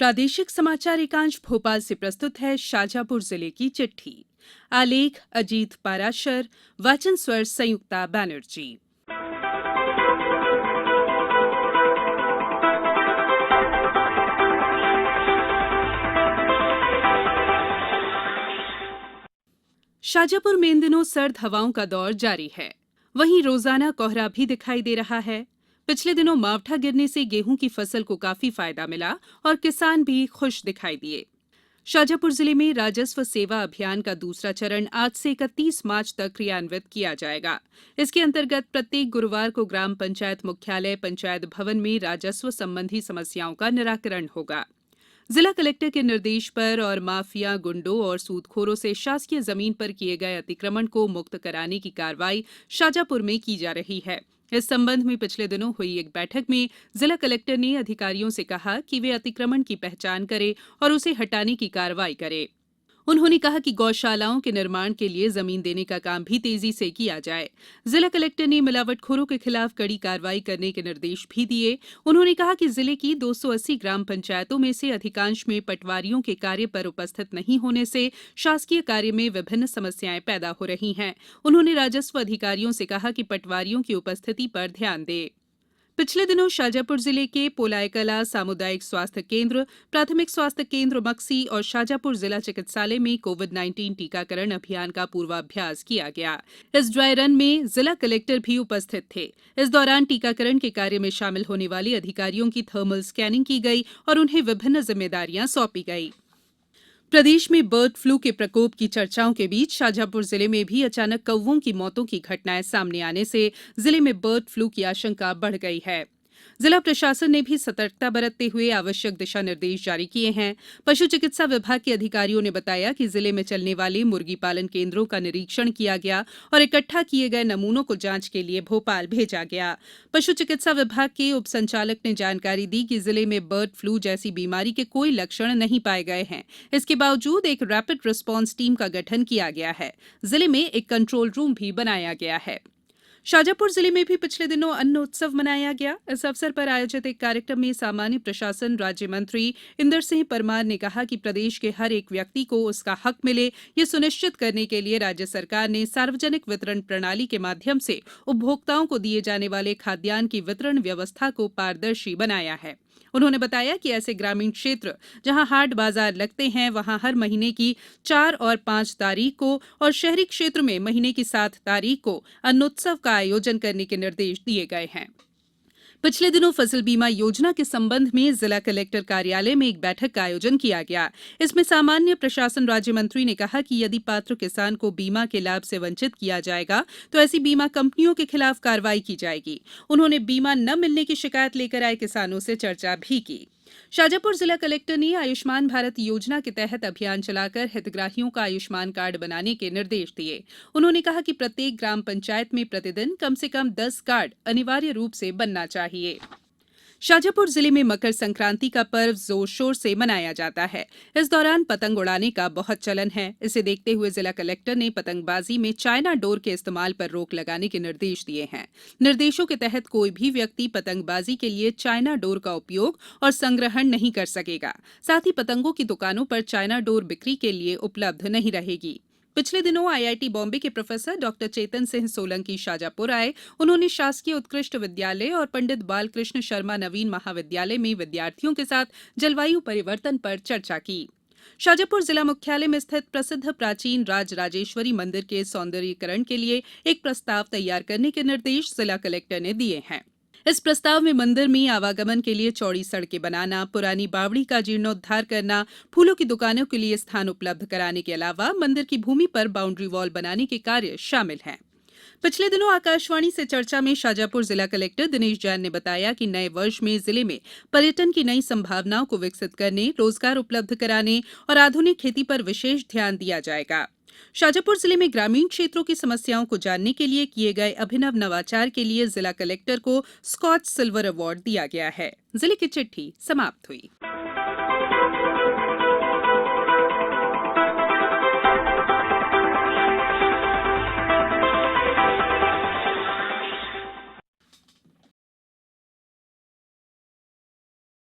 प्रादेशिक समाचार एकांश भोपाल से प्रस्तुत है शाजापुर जिले की चिट्ठी। आलेख अजीत पाराशर, वाचन स्वर संयुक्ता बनर्जी। शाजापुर में इन दिनों सर्द हवाओं का दौर जारी है। वहीं रोजाना कोहरा भी दिखाई दे रहा है। पिछले दिनों मावठा गिरने से गेहूं की फसल को काफी फायदा मिला और किसान भी खुश दिखाई दिए। शाजापुर जिले में राजस्व सेवा अभियान का दूसरा चरण आज से 31 मार्च तक क्रियान्वित किया जाएगा। इसके अंतर्गत प्रत्येक गुरुवार को ग्राम पंचायत मुख्यालय पंचायत भवन में राजस्व संबंधी समस्याओं का निराकरण होगा। जिला कलेक्टर के निर्देश पर और माफिया गुंडों और सूदखोरों से शासकीय जमीन पर किए गए अतिक्रमण को मुक्त कराने की कार्रवाई शाजापुर में की जा रही है। इस संबंध में पिछले दिनों हुई एक बैठक में जिला कलेक्टर ने अधिकारियों से कहा कि वे अतिक्रमण की पहचान करें और उसे हटाने की कार्रवाई करें। उन्होंने कहा कि गौशालाओं के निर्माण के लिए जमीन देने का काम भी तेजी से किया जाए। जिला कलेक्टर ने मिलावटखोरों के खिलाफ कड़ी कार्रवाई करने के निर्देश भी दिए। उन्होंने कहा कि जिले की 280 ग्राम पंचायतों में से अधिकांश में पटवारियों के कार्य पर उपस्थित नहीं होने से शासकीय कार्य में विभिन्न समस्याएं पैदा हो रही हैं। उन्होंने राजस्व अधिकारियों से कहा कि पटवारियों की उपस्थिति पर ध्यान दें। पिछले दिनों शाजापुर जिले के पोलायकला सामुदायिक स्वास्थ्य केंद्र, प्राथमिक स्वास्थ्य केंद्र मक्सी और शाजापुर जिला चिकित्सालय में कोविड-19 टीकाकरण अभियान का पूर्वाभ्यास किया गया। इस ड्राई रन में जिला कलेक्टर भी उपस्थित थे। इस दौरान टीकाकरण के कार्य में शामिल होने वाले अधिकारियों की थर्मल स्कैनिंग की गई और उन्हें विभिन्न जिम्मेदारियां सौंपी गई। प्रदेश में बर्ड फ्लू के प्रकोप की चर्चाओं के बीच शाजापुर जिले में भी अचानक कौवों की मौतों की घटनाएं सामने आने से जिले में बर्ड फ्लू की आशंका बढ़ गई है। जिला प्रशासन ने भी सतर्कता बरतते हुए आवश्यक दिशा निर्देश जारी किए हैं। पशु चिकित्सा विभाग के अधिकारियों ने बताया कि जिले में चलने वाले मुर्गी पालन केंद्रों का निरीक्षण किया गया और इकट्ठा किए गए नमूनों को जांच के लिए भोपाल भेजा गया। पशु चिकित्सा विभाग के उप संचालक ने जानकारी दी कि जिले में बर्ड फ्लू जैसी बीमारी के कोई लक्षण नहीं पाए गए हैं। इसके बावजूद एक रैपिड रिस्पांस टीम का गठन किया गया है। जिले में एक कंट्रोल रूम भी बनाया गया है। शाजापुर जिले में भी पिछले दिनों अन्न उत्सव मनाया गया। इस अवसर पर आयोजित एक कार्यक्रम में सामान्य प्रशासन राज्य मंत्री इंदर सिंह परमार ने कहा कि प्रदेश के हर एक व्यक्ति को उसका हक मिले, ये सुनिश्चित करने के लिए राज्य सरकार ने सार्वजनिक वितरण प्रणाली के माध्यम से उपभोक्ताओं को दिए जाने वाले खाद्यान्न की वितरण व्यवस्था को पारदर्शी बनाया है। उन्होंने बताया कि ऐसे ग्रामीण क्षेत्र जहां हाट बाजार लगते हैं वहां हर महीने की 4 और 5 तारीख को और शहरी क्षेत्र में महीने की 7 तारीख को अन्नोत्सव का आयोजन करने के निर्देश दिए गए हैं। पिछले दिनों फसल बीमा योजना के संबंध में जिला कलेक्टर कार्यालय में एक बैठक का आयोजन किया गया। इसमें सामान्य प्रशासन राज्य मंत्री ने कहा कि यदि पात्र किसान को बीमा के लाभ से वंचित किया जाएगा तो ऐसी बीमा कंपनियों के खिलाफ कार्रवाई की जाएगी। उन्होंने बीमा न मिलने की शिकायत लेकर आए किसानों से चर्चा भी की। शाजापुर जिला कलेक्टर ने आयुष्मान भारत योजना के तहत अभियान चलाकर हितग्राहियों का आयुष्मान कार्ड बनाने के निर्देश दिए। उन्होंने कहा कि प्रत्येक ग्राम पंचायत में प्रतिदिन कम से कम 10 कार्ड अनिवार्य रूप से बनना चाहिए। शाजापुर जिले में मकर संक्रांति का पर्व जोर शोर से मनाया जाता है। इस दौरान पतंग उड़ाने का बहुत चलन है। इसे देखते हुए जिला कलेक्टर ने पतंगबाजी में चाइना डोर के इस्तेमाल पर रोक लगाने के निर्देश दिए हैं। निर्देशों के तहत कोई भी व्यक्ति पतंगबाजी के लिए चाइना डोर का उपयोग और संग्रहण नहीं कर सकेगा। साथ ही पतंगों की दुकानों पर चाइना डोर बिक्री के लिए उपलब्ध नहीं रहेगी। पिछले दिनों आईआईटी बॉम्बे के प्रोफेसर डॉक्टर चेतन सिंह सोलंकी शाजापुर आए। उन्होंने शासकीय उत्कृष्ट विद्यालय और पंडित बालकृष्ण शर्मा नवीन महाविद्यालय में विद्यार्थियों के साथ जलवायु परिवर्तन पर चर्चा की। शाजापुर जिला मुख्यालय में स्थित प्रसिद्ध प्राचीन राजराजेश्वरी मंदिर के सौंदर्यीकरण के लिए एक प्रस्ताव तैयार करने के निर्देश जिला कलेक्टर ने दिए हैं। इस प्रस्ताव में मंदिर में आवागमन के लिए चौड़ी सड़कें बनाना, पुरानी बावड़ी का जीर्णोद्धार करना, फूलों की दुकानों के लिए स्थान उपलब्ध कराने के अलावा मंदिर की भूमि पर बाउंड्री वॉल बनाने के कार्य शामिल हैं। पिछले दिनों आकाशवाणी से चर्चा में शाजापुर जिला कलेक्टर दिनेश जैन ने बताया कि नए वर्ष में जिले में पर्यटन की नई संभावनाओं को विकसित करने, रोजगार उपलब्ध कराने और आधुनिक खेती पर विशेष ध्यान दिया जाएगा। शाजापुर जिले में ग्रामीण क्षेत्रों की समस्याओं को जानने के लिए किए गए अभिनव नवाचार के लिए जिला कलेक्टर को स्कॉच सिल्वर अवार्ड दिया गया है। जिले की चिट्ठी समाप्त हुई।